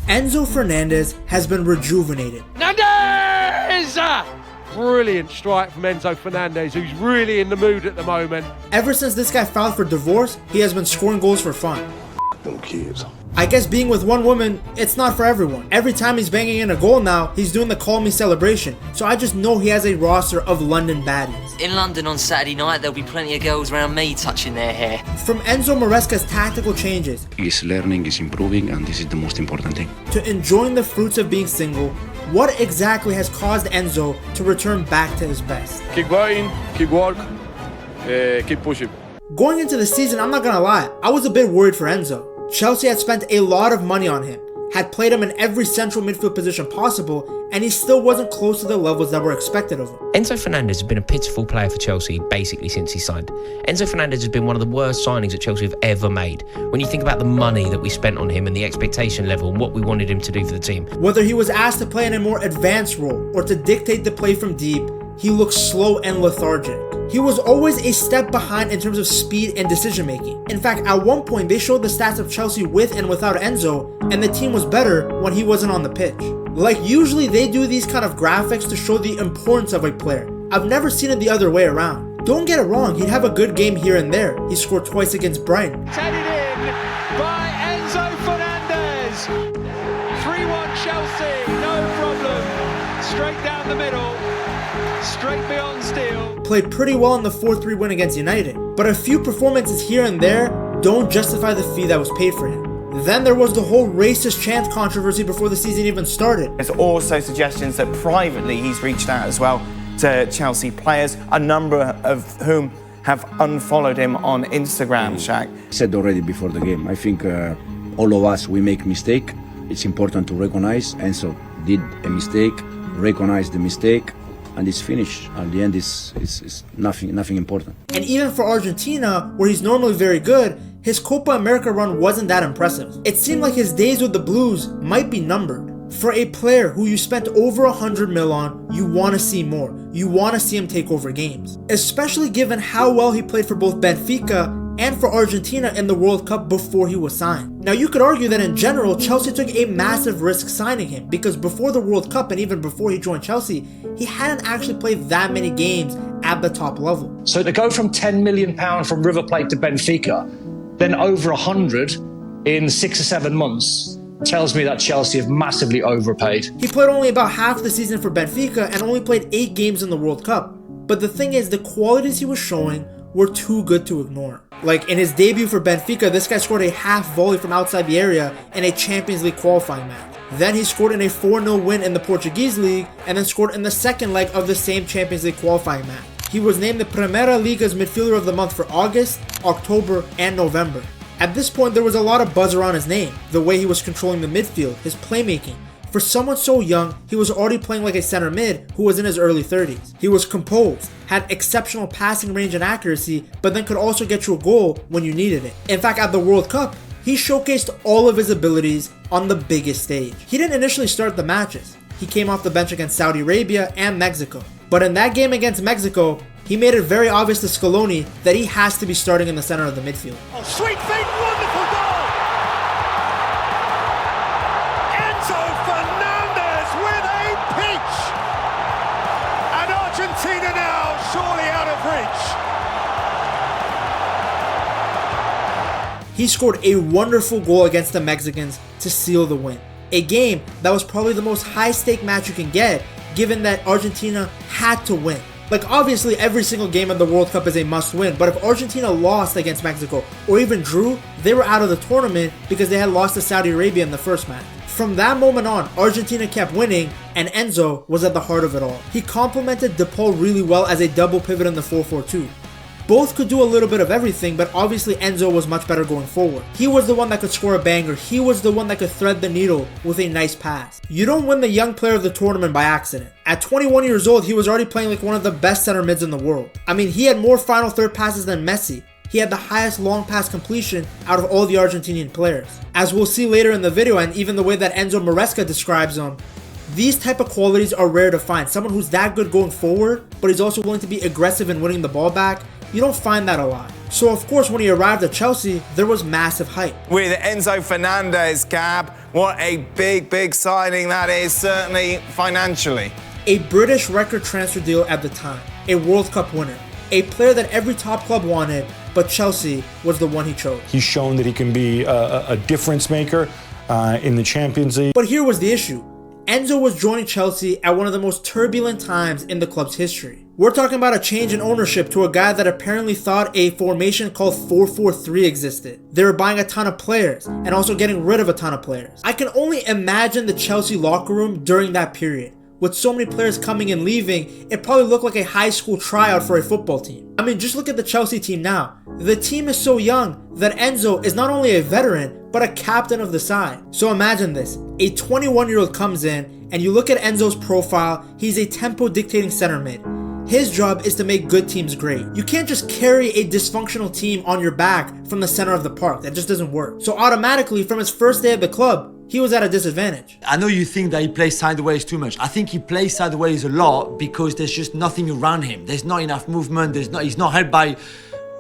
Enzo Fernández has been rejuvenated. Fernandez! Brilliant strike from Enzo Fernández, who's really in the mood at the moment. Ever since this guy filed for divorce, he has been scoring goals for fun. Them kids. I guess being with one woman, it's not for everyone. Every time he's banging in a goal now, he's doing the call me celebration. So I just know he has a roster of London baddies. In London on Saturday night, there'll be plenty of girls around me touching their hair. From Enzo Maresca's tactical changes, He's learning, he's improving, and this is the most important thing. to enjoying the fruits of being single, what exactly has caused Enzo to return back to his best? Keep going, keep work, keep pushing. Going into the season, I'm not gonna lie, I was a bit worried for Enzo. Chelsea had spent a lot of money on him, had played him in every central midfield position possible, and he still wasn't close to the levels that were expected of him. Enzo Fernández has been a pitiful player for Chelsea basically since he signed. Enzo Fernández has been one of the worst signings that Chelsea have ever made. When you think about the money that we spent on him and the expectation level and what we wanted him to do for the team. Whether he was asked to play in a more advanced role or to dictate the play from deep, he looked slow and lethargic. He was always a step behind in terms of speed and decision making. In fact, at one point they showed the stats of Chelsea with and without Enzo, and the team was better when he wasn't on the pitch. Like usually they do these kind of graphics to show the importance of a player. I've never seen it the other way around. Don't get it wrong, he'd have a good game here and there. He scored twice against Brighton. Headed in by Enzo Fernández. 3-1 Chelsea, no problem. Straight down the middle, straight beyond steel. Played pretty well in the 4-3 win against United, but a few performances here and there don't justify the fee that was paid for him. Then there was the whole racist chant controversy before the season even started. There's also suggestions that privately he's reached out as well to Chelsea players, a number of whom have unfollowed him on Instagram, Shaq. Said already before the game, I think all of us, we make mistake. It's important to recognize. Enzo did a mistake, recognize the mistake, and it's finished. At the end, it's nothing important. And even for Argentina, where he's normally very good, his Copa America run wasn't that impressive. It seemed like his days with the Blues might be numbered. For a player who you spent over 100 mil on, you want to see more. You want to see him take over games. Especially given how well he played for both Benfica and for Argentina in the World Cup before he was signed. Now you could argue that in general, Chelsea took a massive risk signing him because before the World Cup and even before he joined Chelsea, he hadn't actually played that many games at the top level. So to go from £10 million from River Plate to Benfica, then over 100 in 6 or 7 months, tells me that Chelsea have massively overpaid. He played only about half the season for Benfica and only played 8 games in the World Cup. But the thing is, the qualities he was showing were too good to ignore. Like in his debut for Benfica, this guy scored a half volley from outside the area in a Champions League qualifying match. Then he scored in a 4-0 win in the Portuguese league and then scored in the second leg of the same Champions League qualifying match. He was named the Primera Liga's Midfielder of the Month for August, October, and November. At this point, there was a lot of buzz around his name, the way he was controlling the midfield, his playmaking. For someone so young, he was already playing like a center mid who was in his early 30s. He was composed, had exceptional passing range and accuracy, but then could also get you a goal when you needed it. In fact, at the World Cup, he showcased all of his abilities on the biggest stage. He didn't initially start the matches. He came off the bench against Saudi Arabia and Mexico. But in that game against Mexico, he made it very obvious to Scaloni that he has to be starting in the center of the midfield. Oh, sweet feet, wonderful goal! Enzo Fernández with a pinch! And Argentina now surely out of reach. He scored a wonderful goal against the Mexicans to seal the win. A game that was probably the most high-stake match you can get, given that Argentina had to win. Like obviously every single game of the World Cup is a must-win, but if Argentina lost against Mexico or even drew, they were out of the tournament because they had lost to Saudi Arabia in the first match. From that moment on, Argentina kept winning and Enzo was at the heart of it all. He complemented De Paul really well as a double pivot in the 4-4-2. Both could do a little bit of everything, but obviously Enzo was much better going forward. He was the one that could score a banger. He was the one that could thread the needle with a nice pass. You don't win the young player of the tournament by accident. At 21 years old, he was already playing like one of the best center mids in the world. I mean, he had more final third passes than Messi. He had the highest long pass completion out of all the Argentinian players. As we'll see later in the video, and even the way that Enzo Maresca describes him, these type of qualities are rare to find. Someone who's that good going forward, but he's also willing to be aggressive in winning the ball back. You don't find that a lot. So of course when he arrived at Chelsea, there was massive hype. With Enzo Fernández, Gab, what a big signing that is, certainly financially. A British record transfer deal at the time, a World Cup winner, a player that every top club wanted, but Chelsea was the one he chose. He's shown that he can be a difference maker in the Champions League. But here was the issue. Enzo was joining Chelsea at one of the most turbulent times in the club's history. We're talking about a change in ownership to a guy that apparently thought a formation called 4-4-3 existed. They were buying a ton of players and also getting rid of a ton of players. I can only imagine the Chelsea locker room during that period. With so many players coming and leaving, it probably looked like a high school tryout for a football team. I mean, just look at the Chelsea team now. The team is so young that Enzo is not only a veteran, but a captain of the side. So imagine this, a 21-year-old comes in, and you look at Enzo's profile, he's a tempo dictating center mid. His job is to make good teams great. You can't just carry a dysfunctional team on your back from the center of the park. That just doesn't work. So automatically, from his first day at the club, he was at a disadvantage. I know you think that he plays sideways too much. I think he plays sideways a lot because there's just nothing around him. There's not enough movement. He's not helped by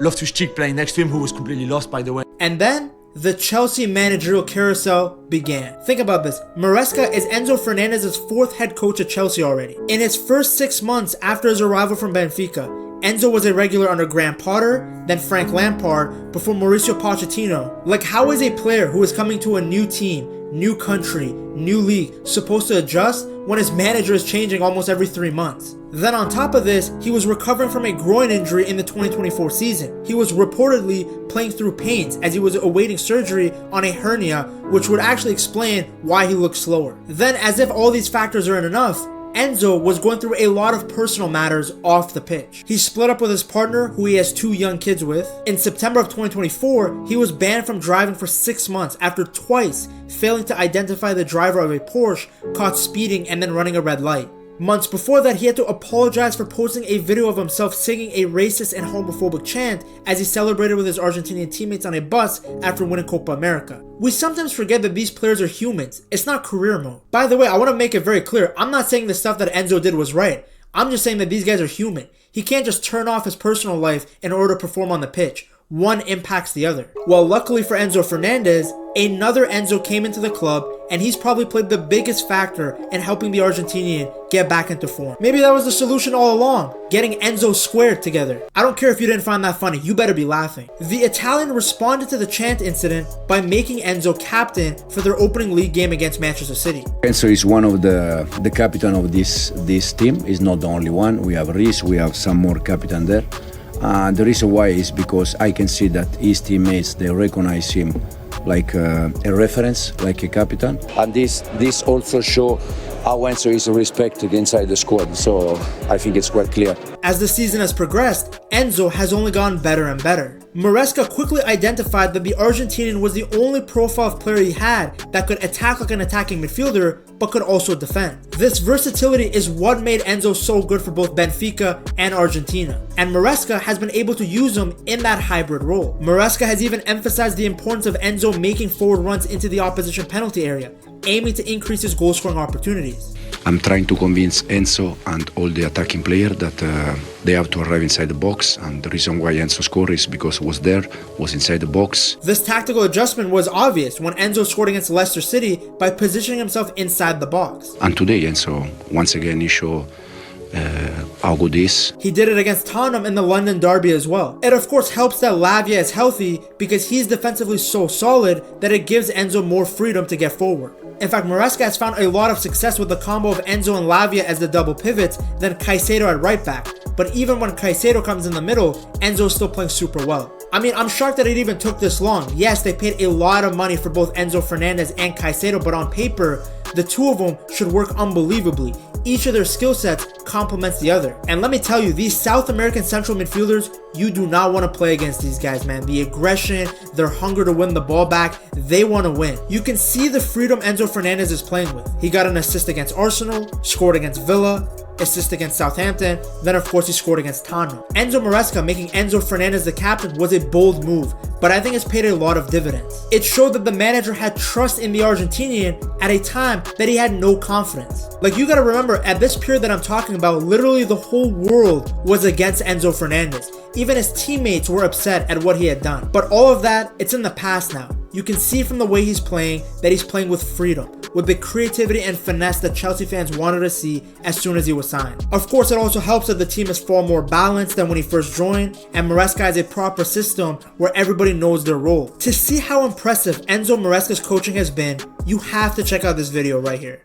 Loftus-Cheek playing next to him, who was completely lost, by the way. And then the Chelsea managerial carousel began. Think about this. Maresca is Enzo Fernández's fourth head coach at Chelsea already. In his first 6 months after his arrival from Benfica, Enzo was a regular under Graham Potter, then Frank Lampard, before Mauricio Pochettino. Like, how is a player who is coming to a new team, new country, new league, supposed to adjust when his manager is changing almost every 3 months? Then on top of this, he was recovering from a groin injury in the 2024 season. He was reportedly playing through pains as he was awaiting surgery on a hernia, which would actually explain why he looked slower. Then, as if all these factors aren't enough, Enzo was going through a lot of personal matters off the pitch. He split up with his partner, who he has 2 young kids with. In September of 2024, he was banned from driving for 6 months after twice failing to identify the driver of a Porsche caught speeding and then running a red light. Months before that, he had to apologize for posting a video of himself singing a racist and homophobic chant as he celebrated with his Argentinian teammates on a bus after winning Copa America. We sometimes forget that these players are humans. It's not career mode. By the way, I want to make it very clear, I'm not saying the stuff that Enzo did was right. I'm just saying that these guys are human. He can't just turn off his personal life in order to perform on the pitch. One impacts the other. Well, luckily for Enzo Fernández, another Enzo came into the club, and he's probably played the biggest factor in helping the Argentinian get back into form. Maybe that was the solution all along, getting Enzo squared together. I don't care if you didn't find that funny, you better be laughing. The Italian responded to the chant incident by making Enzo captain for their opening league game against Manchester City. Enzo is one of the captain of this team. He's not the only one. We have Reece, we have some more captain there. The reason why is because I can see that his teammates, they recognize him like a reference, like a captain. And this also show how Enzo is respected inside the squad, so I think it's quite clear. As the season has progressed, Enzo has only gotten better and better. Maresca quickly identified that the Argentinian was the only profile of player he had that could attack like an attacking midfielder, but could also defend. This versatility is what made Enzo so good for both Benfica and Argentina, and Maresca has been able to use him in that hybrid role. Maresca has even emphasized the importance of Enzo making forward runs into the opposition penalty area, aiming to increase his goal scoring opportunities. I'm trying to convince Enzo and all the attacking players that they have to arrive inside the box, and the reason why Enzo scored is because he was inside the box. This tactical adjustment was obvious when Enzo scored against Leicester City by positioning himself inside the box. And today Enzo, once again, he showed how good he is. He did it against Tottenham in the London derby as well. It of course helps that Lavia is healthy because he's defensively so solid that it gives Enzo more freedom to get forward. In fact, Maresca has found a lot of success with the combo of Enzo and Lavia as the double pivots, then Caicedo at right back. But even when Caicedo comes in the middle, Enzo is still playing super well. I mean, I'm shocked that it even took this long. Yes, they paid a lot of money for both Enzo Fernández and Caicedo, but on paper, the two of them should work unbelievably. Each of their skill sets complements the other. And let me tell you, these South American central midfielders, you do not want to play against these guys, man. The aggression, their hunger to win the ball back, they want to win. You can see the freedom Enzo Fernández is playing with. He got an assist against Arsenal, scored against Villa, assist against Southampton, then of course he scored against Tottenham. Enzo Maresca making Enzo Fernández the captain was a bold move, but I think it's paid a lot of dividends. It showed that the manager had trust in the Argentinian at a time that he had no confidence. Like, you gotta remember, at this period that I'm talking about, literally the whole world was against Enzo Fernández. Even his teammates were upset at what he had done. But all of that, it's in the past now. You can see from the way he's playing that he's playing with freedom, with the creativity and finesse that Chelsea fans wanted to see as soon as he was signed. Of course, it also helps that the team is far more balanced than when he first joined, and Maresca has a proper system where everybody knows their role. To see how impressive Enzo Maresca's coaching has been, you have to check out this video right here.